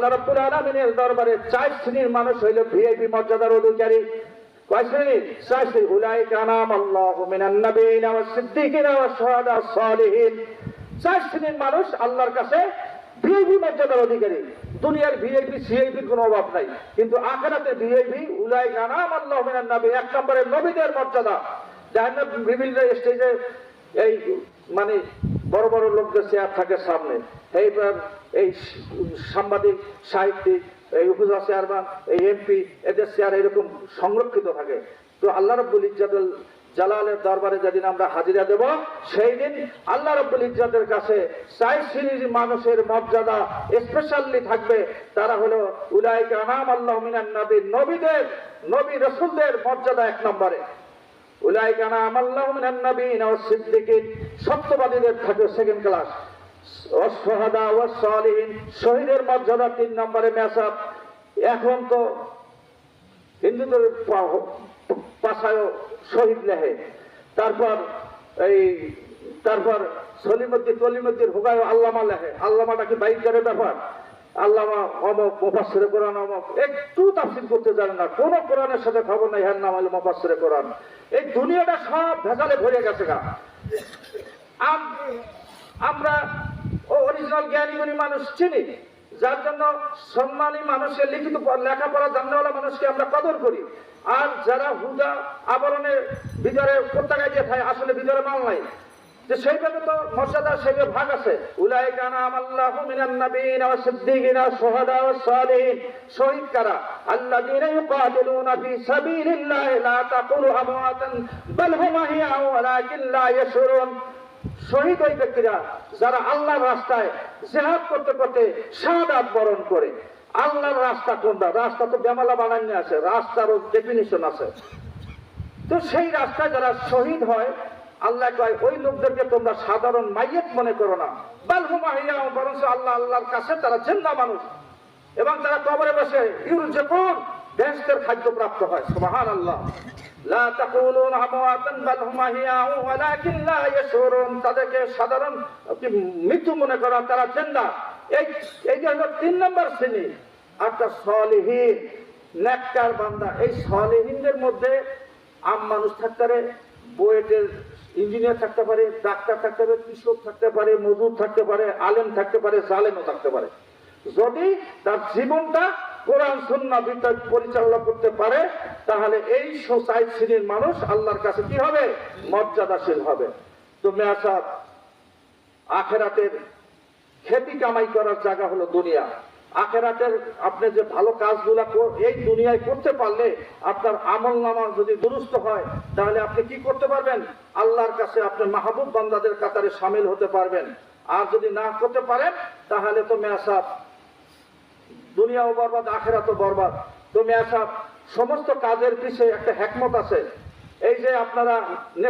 আল্লাহ রাব্বুল আলামিনের দরবারে চার শ্রেণীর মানুষ হইল ভিআইপি মর্যাদার অধিকারী। কয় শ্রেণীর? চার শ্রেণী। উলাইকা আনামাল্লাহু মিনান নাবিয়িনা ওয়াস সিদ্দিকিনা ওয়াস শুহাদা ওয়াস সালিহিন। চার শ্রেণীর মানুষ আল্লাহর কাছে ভিআইপি মর্যাদার অধিকারী। দুনিয়ার ভিআইপি সিআইপির কোনো অভাব নাই, কিন্তু আখিরাতের ভিআইপি উলাইকা আনামাল্লাহু মিনান নাবি, এক নম্বরের নবীদের মর্যাদা। জাহান্নাম বিভিন্ন স্টেজে এই মানে বড় বড় লোকদের চেয়ার থাকে সামনে, এইবার এই সাংবাদিক, সাহিত্যিক, এই উপজেলা চেয়ারম্যান, এই এমপি, এদের চেয়ার এরকম সংরক্ষিত থাকে। তো আল্লাহ রাব্বুল ইজ্জাতুল জালালের দরবারে যেদিন আমরা হাজিরা দেব, সেই দিন আল্লাহ রাব্বুল ইজ্জাতের কাছে চার শ্রেণীর মানুষের মর্যাদা স্পেশালি থাকবে। তারা হলো উলাইকা আনামাল্লাহু মিনান নাবিয়্যিন, নবীদের, নবী রাসূলদের মর্যাদা এক নম্বরে। উলাইকা আনামাল্লাহু মিনান নাবিয়িনা ওয়াস সিদ্দিকিন, সত্যবাদীদের থাকে সেকেন্ড ক্লাস। ওয়াস শুহাদা ওয়াস সালিহিন, শহীদের মর্যাদা তিন নম্বরে মেসাব। এখন তো হিন্দুদের পাশায়ও শহীদ লেহে, তারপর সলিমুদ্দিন হুগায় আল্লামা লেহে। আল্লামাটা কি বাইকারের ব্যাপার? আল্লামা অমক মুফাসসিরে কোরআন অমক, একটু তাফসীর করতে জানে না, কোন কোরআনের সাথে খবর নাই, এর নাম হলো মুফাসসিরে কোরআন। এই দুনিয়াটা সব ভেজালে ভরে গেছে গা। আমরা অরিজিনাল জ্ঞানী মানুষ চিনি, যার জন্য সম্মানী মানুষের লিখিত লেখাপড়া জাননেওয়ালা মানুষকে আমরা কদর করি। আর যারা হুদা আবরণের ভিতরে পতাকা দিয়ে থাকে, আসলে ভিতরে মাল নাই, যে সেইভাবে তো মর্যাদা সেইভাবে ভাগ আছে। উলাইকা আনামাল্লাহু মিনান নাবিয়িনা ওয়াস সিদ্দিকিনা ওয়াস শুহাদা ওয়াস সালিহিন, শহীদ কারা? আল্লাযীনা ইউকাতিলুনা ফি সাবিলিল্লাহি লা তাকুলু আমওয়াতান বাল হুম আহইয়া ওয়ালাকিন লা ইয়াশউরুন। শহীদ ওই ব্যক্তিরা যারা আল্লাহর রাস্তায় জিহাদ করতে করতে শাহাদাত বরণ করে। আল্লাহর রাস্তা কোনটা? রাস্তা তো বেমালা বানানো আছে, রাস্তারও ডেফিনিশন আছে। তো সেই রাস্তায় যারা শহীদ হয়, আল্লাহ কয় ওই লোকদেরকে তোমরা সাধারণ মাইয়েত মনে করো না, বাল হুম আহইয়া, বরঞ্চ আল্লাহর কাছে তারা জিন্দা মানুষ, এবং তারা কবরে বসে ইউরজাকুন, বেহেশতের খাদ্য প্রাপ্ত হয়। সুবহানাল্লাহ। লা তাকুলুন আমওয়াতান বাল হুম আহইয়া ওয়ালাকিন লা ইয়াশউরুন, তাদেরকে সাধারণ মৃত্যু মনে করা, তারা জিন্দা। এই যে হলো তিন নম্বর শ্রেণী। একটা সালিহিন, নেককার বান্দা। এই সালিহিনদের মধ্যে আম মানুষ থাকতে পারে, বুয়েটের ইঞ্জিনিয়ার থাকতে পারে, ডাক্তার থাকতে পারে, কৃষক থাকতে পারে, মজুর থাকতে পারে, আলেম থাকতে পারে, জালেমও থাকতে পারে। যদি তার জীবনটা কোরআন সুন্নাহ ভিত্তিক পরিচালনা করতে পারে, তাহলে এই চার শ্রেণীর মানুষ আল্লাহর কাছে কি হবে? মর্যাদাশীল হবে। তো মেয়াসাব, আখেরাতের খেতি কামাই করার জায়গা হলো দুনিয়া। আখেরাতের আপনি যে ভালো কাজগুলা এই দুনিয়ায় করতে পারলে, আপনার আমল নামা যদি দুরুস্ত হয়, তাহলে আপনি কি করতে পারবেন? আল্লাহর কাছে আপনার মাহবুব বান্দাদের কাতারে শামিল হতে পারবেন। আর যদি না করতে পারেন, তাহলে তো মেয়াসাব দুনিয়াও বরবাদ, আখেরাতও বরবাদ। তো মেয়াসাব, সমস্ত কাজের পিছে একটা হিকমত আছে। এই যে আপনারা